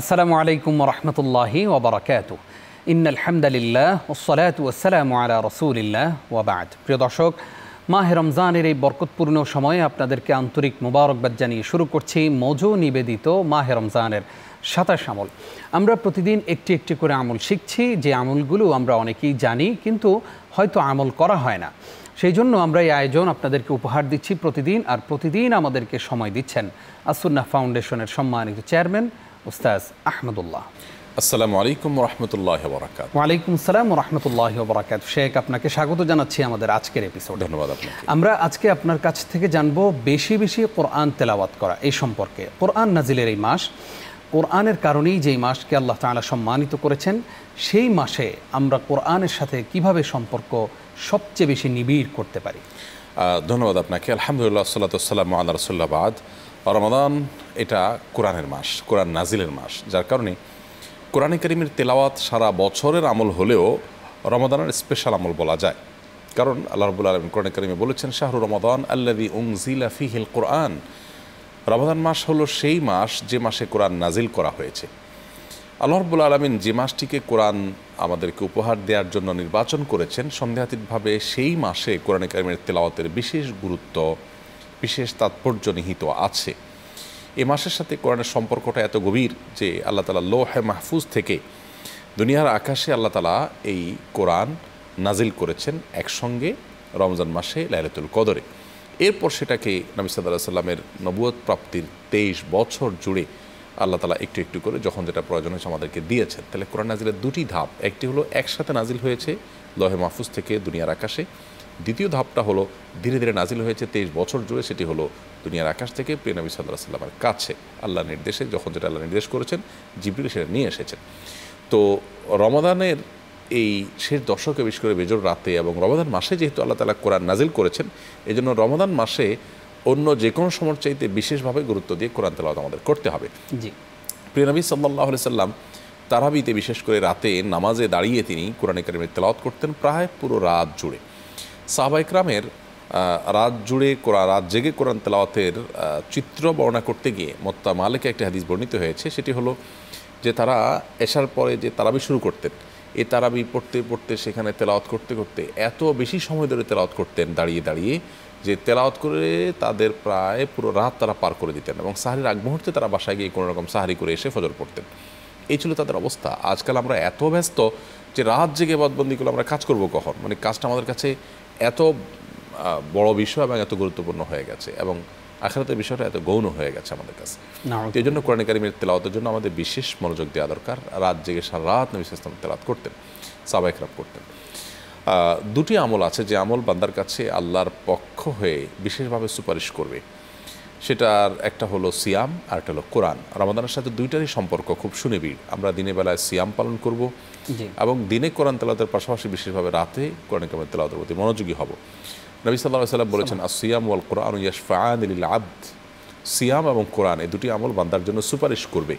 আসসালামু আলাইকুম ওয়া রাহমাতুল্লাহি ওয়া বারাকাতুহু। ইন্নাল হামদালিল্লাহ ওয়াসসালাতু ওয়াসসালামু আলা রাসূলিল্লাহ ওয়া বা'দ। প্রিয় দর্শক, মাহে রমজানের এই বরকতপূর্ণ সময়ে আপনাদেরকে আন্তরিক মোবারকবাদ জানিয়ে শুরু করছি মওজু নিবেদিত মাহে রমজানের ২৭ আমল। আমরা প্রতিদিন একটি একটি করে আমল শিখছি, যে আমলগুলো আমরা অনেকেই জানি কিন্তু হয়তো আমল করা হয় না। সেই জন্য আমরা এই আয়োজন আপনাদেরকে উপহার দিচ্ছি প্রতিদিন, আর প্রতিদিন আমাদেরকে সময় দিচ্ছেন আস-সুন্নাহ ফাউন্ডেশনের সম্মানিত চেয়ারম্যান উস্তাজ আহমদুল্লাহ। আসসালামু আলাইকুম রহমতুল্লাহি ওয়া বারাকাতুহু। ওয়ালাইকুম আসসালাম ওয়া রাহমাতুল্লাহি ওয়া বারাকাতুহু। শেখ, আপনাকে স্বাগত জানাচ্ছি আমাদের আজকের এপিসোডে। ধন্যবাদ আপনাকে। আমরা আজকে আপনার কাছ থেকে জানবো বেশি বেশি কোরআন তেলাওয়াত করা এই সম্পর্কে। কোরআন নাজিলের এই মাস, কোরআনের কারণেই যেই মাসকে আল্লাহ তাআলা সম্মানিত করেছেন, সেই মাসে আমরা কোরআনের সাথে কিভাবে সম্পর্ক সবচেয়ে বেশি নিবিড় করতে পারি? ধন্যবাদ আপনাকে। আলহামদুলিল্লাহ, সাল্লাতু ওয়াসসালামু আলা রাসূলিল্লাহ বাদ। রমাদান এটা কোরআনের মাস, কোরআন নাজিলের মাস, যার কারণে কোরআনে কারীমের তেলাওয়াত সারা বছরের আমল হলেও রমাদানের স্পেশাল আমল বলা যায়। কারণ আল্লাহ রাব্বুল আলামিন কোরআনে কারীমে বলেছেন, শাহরু রমাদান আল্লাযী উনজিলা ফীহিল কোরআন। রমাদান মাস হলো সেই মাস যে মাসে কোরআন নাজিল করা হয়েছে। আল্লাহ রাব্বুল আলামিন যে মাসটিকে কোরআন আমাদেরকে উপহার দেওয়ার জন্য নির্বাচন করেছেন, সন্দেহাতীতভাবে সেই মাসে কোরআনে কারীমের তেলাওয়াতের বিশেষ গুরুত্ব, বিশেষ তাৎপর্য নিহিত আছে। এ মাসের সাথে কোরআনের সম্পর্কটা এত গভীর যে আল্লাহ তাআলা লৌহে মাহফুজ থেকে দুনিয়ার আকাশে আল্লাহ তাআলা এই কোরআন নাজিল করেছেন একসঙ্গে রমজান মাসে লাইলাতুল কদরে। এরপর সেটাকে নবী সাল্লাল্লাহু আলাইহি ওয়াসাল্লামের নবুয়ত প্রাপ্তির 23 বছর জুড়ে আল্লাহ তাআলা একটু একটু করে যখন যেটা প্রয়োজন হয়েছে আমাদেরকে দিয়েছেন। তাহলে কোরআন নাজিলের দুটি ধাপ, একটি হলো একসাথে নাজিল হয়েছে লৌহে মাহফুজ থেকে দুনিয়ার আকাশে, দ্বিতীয় ধাপটা হলো ধীরে ধীরে নাজিল হয়েছে 23 বছর জুড়ে, সেটি হলো দুনিয়ার আকাশ থেকে প্রিয় নবী সাল্লাল্লাহু আলাইহি ওয়াসাল্লামের কাছে আল্লাহ নির্দেশে, যখন যেটা আল্লাহ নির্দেশ করেছেন জিবরিল সেটা নিয়ে এসেছেন। তো রমাদানের এই শেষ দশকে, বিশেষ করে বেজর রাতে এবং রমাদান মাসে যেহেতু আল্লাহ তাআলা কোরআন নাজিল করেছেন, এই জন্য রমাদান মাসে অন্য যে কোনো সময়ের চাইতে বিশেষভাবে গুরুত্ব দিয়ে কোরআন তেলাওয়াত আমাদের করতে হবে। জি, প্রিয় নবী সাল্লাল্লাহু আলাইহি সাল্লাম তারাবিতে, বিশেষ করে রাতে নামাজে দাঁড়িয়ে তিনি কোরআনে কারীমের তেলাওয়াত করতেন প্রায় পুরো রাত জুড়ে। সাহাবায়ে কেরামের রাত জুড়ে রাত জেগে কোরআন তেলাওয়াতের চিত্র বর্ণনা করতে গিয়ে মুত্তা মালিকে একটি হাদিস বর্ণিত হয়েছে। সেটি হলো যে তারা এশার পরে যে তারাবি শুরু করতেন, এই তারাবি পড়তে পড়তে সেখানে তেলাওয়াত করতে করতে এত বেশি সময় ধরে তেলাওয়াত করতেন দাঁড়িয়ে দাঁড়িয়ে, যে তেলাওয়াত করে তাদের প্রায় পুরো রাত তারা পার করে দিতেন এবং সাহরির আগ মুহূর্তে তারা বাসায় গিয়ে কোনো রকম সাহরি করে এসে ফজর পড়তেন। এই ছিল তাদের অবস্থা। আজকাল আমরা এত ব্যস্ত যে রাত জেগে বাদবন্দিগুলো আমরা কাজ করব কখন, মানে কাজটা আমাদের কাছে এত বড় বিষয় এবং এত গুরুত্বপূর্ণ হয়ে গেছে এবং আখিরাতের বিষয়টা এত গৌণ হয়ে গেছে আমাদের কাছে। এই জন্য কোরআনে কারীমের তেলাওয়াতের জন্য আমাদের বিশেষ মনোযোগ দেওয়া দরকার। রাত জেগে সারা রাত নবী সাল্লাল্লাহু আলাইহি ওয়াসাল্লাম তেলাওয়াত করতেন, সাহাবায়ে কেরাম করতেন। দুটি আমল আছে যে আমল বান্দার কাছে আল্লাহর পক্ষ হয়ে বিশেষভাবে সুপারিশ করবে। সেটার একটা হলো সিয়াম আর একটা হলো কোরআন। রমাদানের সাথে দুইটারই সম্পর্ক খুব সুনিবিড়। আমরা দিনের বেলায় সিয়াম পালন করব এবং দিনে কোরআন তেলাওয়াতের পাশাপাশি বিশেষভাবে রাতে কোরআন কারীমের তেলাওয়াতের প্রতি মনোযোগী হব। নবী সাল্লাল্লাহু আলাইহি ওয়াসাল্লাম বলেছেন, আস-সিয়াম ওয়াল কোরআন ইয়াশফাআনি লিল আবদ। সিয়াম এবং কোরআন এই দুটি আমল বান্দার জন্য সুপারিশ করবে।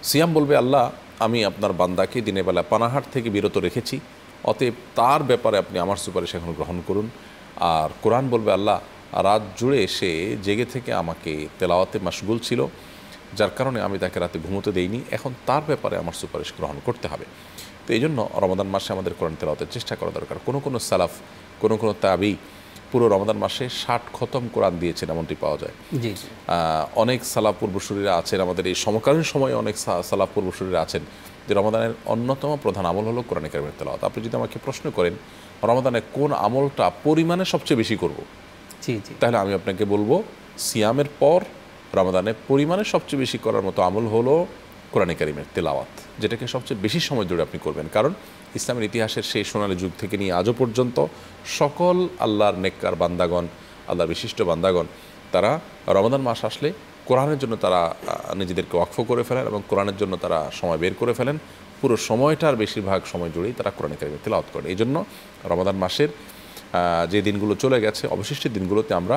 সিয়াম বলবে, আল্লাহ আমি আপনার বান্দাকে দিনের বেলা পানাহার থেকে বিরত রেখেছি, অতএব তার ব্যাপারে আপনি আমার সুপারিশ এখন গ্রহণ করুন। আর কোরআন বলবে, আল্লাহ রাত জুড়ে সে জেগে থেকে আমাকে তেলাওয়াতে মাশগুল ছিল, যার কারণে আমি তাকে রাতে ঘুমোতে দেইনি, এখন তার ব্যাপারে আমার সুপারিশ গ্রহণ করতে হবে। তো এই জন্য রমাদান মাসে আমাদের কোরআন তেলাওয়াতের চেষ্টা করা দরকার। কোনো সালাফ, কোনো তাবি পুরো রমাদান মাসে 60 খতম কোরআন দিয়েছেন, এমনটি পাওয়া যায়। অনেক সালাফ পূর্বসূরীরা আছেন, আমাদের এই সমকালীন সময়ে অনেক সালাফ পূর্বসূরীরা আছেন যে রমাদানের অন্যতম প্রধান আমল হলো কোরআনে কারীমের তেলাওয়াত। আপনি যদি আমাকে প্রশ্ন করেন রমাদানে কোন আমলটা পরিমাণে সবচেয়ে বেশি করব, তাহলে আমি আপনাকে বলবো সিয়ামের পর রমাদানে পরিমাণে সবচেয়ে বেশি করার মতো আমল হলো কোরআনে কারীমের তেলাওয়াত, যেটাকে সবচেয়ে বেশি সময় জুড়ে আপনি করবেন। কারণ ইসলামের ইতিহাসের সেই সোনালী যুগ থেকে নিয়ে আজও পর্যন্ত সকল আল্লাহর নেককার বান্দাগণ, আল্লাহর বিশিষ্ট বান্দাগণ, তারা রমাদান মাস আসলে কোরআনের জন্য তারা নিজেদেরকে ওয়াকফ করে ফেলেন এবং কোরআনের জন্য তারা সময় বের করে ফেলেন। পুরো সময়টার বেশিরভাগ সময় জুড়েই তারা কোরআনে কারীমের তেলাওয়াত করেন। এই জন্য রমাদান মাসের যে দিনগুলো চলে গেছে, অবশিষ্ট দিনগুলোতে আমরা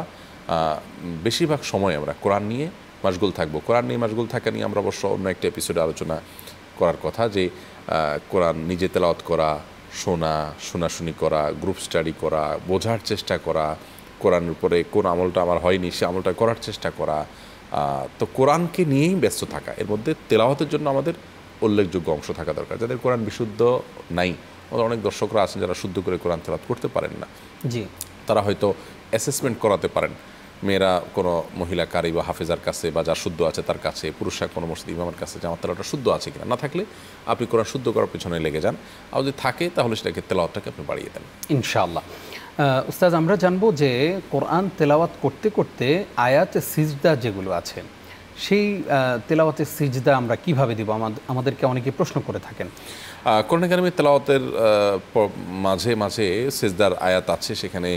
বেশিরভাগ সময় আমরা কোরআন নিয়ে মাশগুল থাকবো। কোরআন নিয়ে মাশগুল থাকা নিয়ে আমরা অবশ্য অন্য একটা এপিসোডে আলোচনা করার কথা, যে কোরআন নিজে তেলাওয়াত করা, শোনাশুনি করা, গ্রুপ স্টাডি করা, বোঝার চেষ্টা করা, কোরআনের উপরে কোন আমলটা আমার হয়নি সে আমলটা করার চেষ্টা করা, তো কোরআনকে নিয়েই ব্যস্ত থাকা, এর মধ্যে তেলাওয়াতের জন্য আমাদের উল্লেখযোগ্য অংশ থাকা দরকার। যাদের কোরআন বিশুদ্ধ নাই, আমাদের অনেক দর্শকরা আছেন যারা শুদ্ধ করে কোরআন তেলাওয়াত করতে পারেন না, জি, তারা হয়তো অ্যাসেসমেন্ট করাতে পারেন মেয়েরা কোনো মহিলা কারি বা হাফেজার কাছে বা যার শুদ্ধ আছে তার কাছে, পুরুষরা কোনো মসজিদ ইমামের কাছে যে আমার তেলাওয়াতটা শুদ্ধ আছে কিনা। না থাকলে আপনি কোরআন শুদ্ধ করার পিছনে লেগে যান, আর যদি থাকে তাহলে সেটাকে তেলাওয়াতটাকে আপনি বাড়িয়ে দেন ইনশাআল্লাহ। উস্তাদ, আমরা জানবো যে কোরআন তেলাওয়াত করতে করতে আয়াতে সিজদা যেগুলো আছে, সেই তেলাওয়াতের সিজদা আমরা কিভাবে দিব? আমাদেরকে অনেকে প্রশ্ন করে থাকেন। কোরআন কারিমের তেলাওয়াতের মাঝে মাঝে সেজদার আয়াত আছে, সেখানে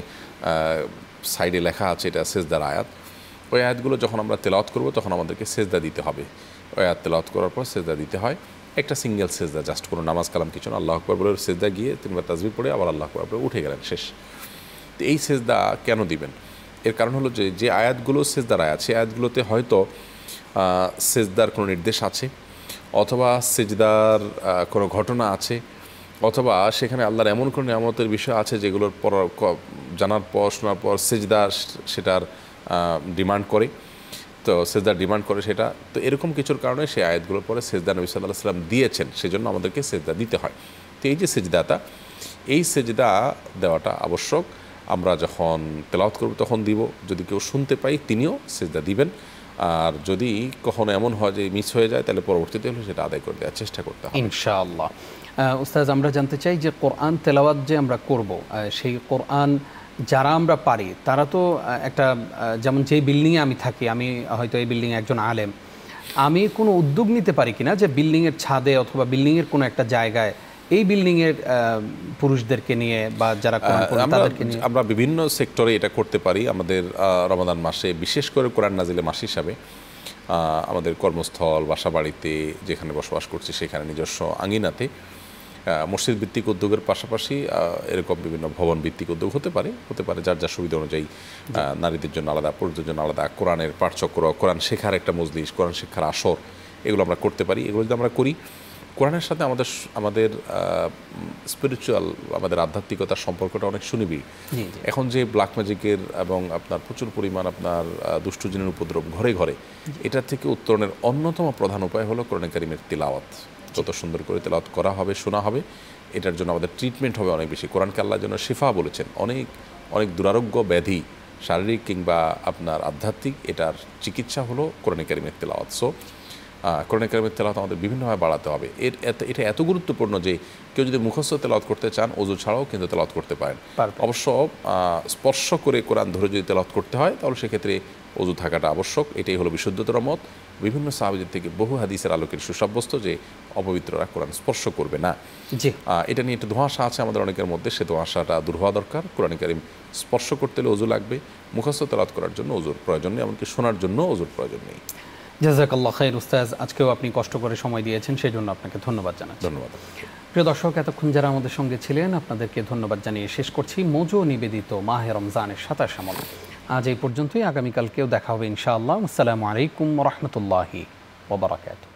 সাইডে লেখা আছে এটা সেজদার আয়াত। ওই আয়াতগুলো যখন আমরা তেলাওয়াত করব তখন আমাদেরকে সেজদা দিতে হবে। ওই আয়াত তেলাওয়াত করার পর সেজদা দিতে হয়, একটা সিঙ্গেল সেজদা, জাস্ট কোনো নামাজ কালাম কিছু না, আল্লাহু আকবার বলে সেজদা গিয়ে 3 বার তাসবিহ পড়ে আবার আল্লাহু আকবার বলে উঠে গেলেন, শেষ। তো এই সেজদা কেন দিবেন? এর কারণ হলো যে আয়াতগুলো সেজদার আয়াত, সেই আয়াতগুলোতে হয়তো সেজদার কোনো নির্দেশ আছে, অথবা সেজদার কোনো ঘটনা আছে, অথবা সেখানে আল্লাহর এমন কোনো নিয়ামতের বিষয় আছে যেগুলোর পর জানার পর শোনার পর সেজদা সেটার ডিমান্ড করে, তো সেজদার ডিমান্ড করে সেটা। তো এরকম কিছুর কারণে সেই আয়াতগুলোর পরে সেজদা নবী সাল্লাল্লাহু আলাইহি ওয়াসাল্লাম দিয়েছেন, সেজন্য আমাদেরকে সেজদা দিতে হয়। তো এই যে সেজদাটা, এই সেজদা দেওয়াটা আবশ্যক। আমরা যখন তেলাওয়াত করব তখন দিব, যদি কেউ শুনতে পাই তিনিও সেজদা দিবেন, আর যদি কখনো এমন হয় যে মিস হয়ে যায় তাহলে পরবর্তীতে হলে সেটা আদায় করে দেওয়ার চেষ্টা করতে হবে ইনশাআল্লাহ। উস্তাদ, আমরা জানতে চাই যে কোরআন তেলাওয়াত যে আমরা করব, সেই কোরআন যারা আমরা পারি তারা তো একটা, যেমন যেই বিল্ডিংয়ে আমি থাকি, আমি হয়তো এই বিল্ডিংয়ে একজন আলেম, আমি কোনো উদ্যোগ নিতে পারি কিনা যে বিল্ডিংয়ের ছাদে অথবা বিল্ডিংয়ের কোনো একটা জায়গায় এই বিল্ডিংয়ের পুরুষদেরকে নিয়ে বা যারা কোরআন পড়েন তাদেরকে নিয়ে? আমরা বিভিন্ন সেক্টরে এটা করতে পারি। আমাদের রমাদান মাসে, বিশেষ করে কোরআন নাজিলের মাস হিসাবে, আমাদের কর্মস্থল, বাসা বাড়িতে যেখানে বসবাস করছি সেখানে নিজস্ব আঙিনাতে মসজিদ ভিত্তিক উদ্যোগের পাশাপাশি এরকম বিভিন্ন ভবন ভিত্তিক উদ্যোগ হতে পারে যার যা সুবিধা অনুযায়ী। নারীদের জন্য আলাদা, পুরুষদের জন্য আলাদা, কোরআনের পাঠচক্র, কোরআন শেখার একটা মজলিস, কোরআন শিক্ষার আসর, এগুলো আমরা করতে পারি। এগুলো যদি আমরা করি, কোরআনের সাথে আমাদের স্পিরিচুয়াল, আমাদের আধ্যাত্মিকতার সম্পর্কটা অনেক সুনিবিড়। এখন যে ব্ল্যাক ম্যাজিকের এবং আপনার প্রচুর পরিমাণ আপনার দুষ্টু জিনের উপদ্রব ঘরে ঘরে, এটা থেকে উত্তরণের অন্যতম প্রধান উপায় হলো কোরআন কারিমের তিলাওয়াত। যত সুন্দর করে তেলাওয়াত করা হবে, শোনা হবে, এটার জন্য আমাদের ট্রিটমেন্ট হবে অনেক বেশি। কোরআনকে আল্লাহর জন্য শিফা বলেছেন। অনেক অনেক দুরারোগ্য ব্যাধি, শারীরিক কিংবা আপনার আধ্যাত্মিক, এটার চিকিৎসা হলো কোরআন কারিমের তেলাওয়াত। সো কোরআন কারিমের তেলাওয়াত আমাদের বিভিন্নভাবে বাড়াতে হবে। এটা এত গুরুত্বপূর্ণ যে কেউ যদি মুখস্থ তেলাওয়াত করতে চান, ওযু ছাড়াও কিন্তু তেলাওয়াত করতে পারেন। অবশ্য স্পর্শ করে কোরআন ধরে যদি তেলাওয়াত করতে হয় তাহলে সেক্ষেত্রে ওযু থাকাটা আবশ্যক। এটাই হলো বিশুদ্ধতর মত। বিভিন্ন সাহাবীদের থেকে বহু হাদিসের আলোকে সুসাব্যস্ত যে অপবিত্ররা কোরআন স্পর্শ করবে না। এটা নিয়ে একটা ধোঁয়াশা আছে আমাদের অনেকের মধ্যে, সে ধোঁয়াশাটা দূর হওয়া দরকার। কোরআন কারিম স্পর্শ করতে হলে ওযু লাগবে, মুখস্থ তেলাওয়াত করার জন্য ওযুর প্রয়োজন নেই, এমনকি শোনার জন্য ওযুর প্রয়োজন নেই। জাযাকাল্লাহ খাইর উস্তাদ, আজকেও আপনি কষ্ট করে সময় দিয়েছেন, সেই জন্য আপনাকে ধন্যবাদ জানাচ্ছি। ধন্যবাদ। প্রিয় দর্শক, এতক্ষণ যারা আমাদের সঙ্গে ছিলেন আপনাদেরকে ধন্যবাদ জানিয়ে শেষ করছি মৌজু নিবেদিত মাহে রমজানের 27 আমল। আজ এই পর্যন্তই, আগামীকালকেও দেখা হবে ইনশাআল্লাহ। আসসালামু আলাইকুম ওয়া রাহমাতুল্লাহি ওয়া বারাকাতুহু।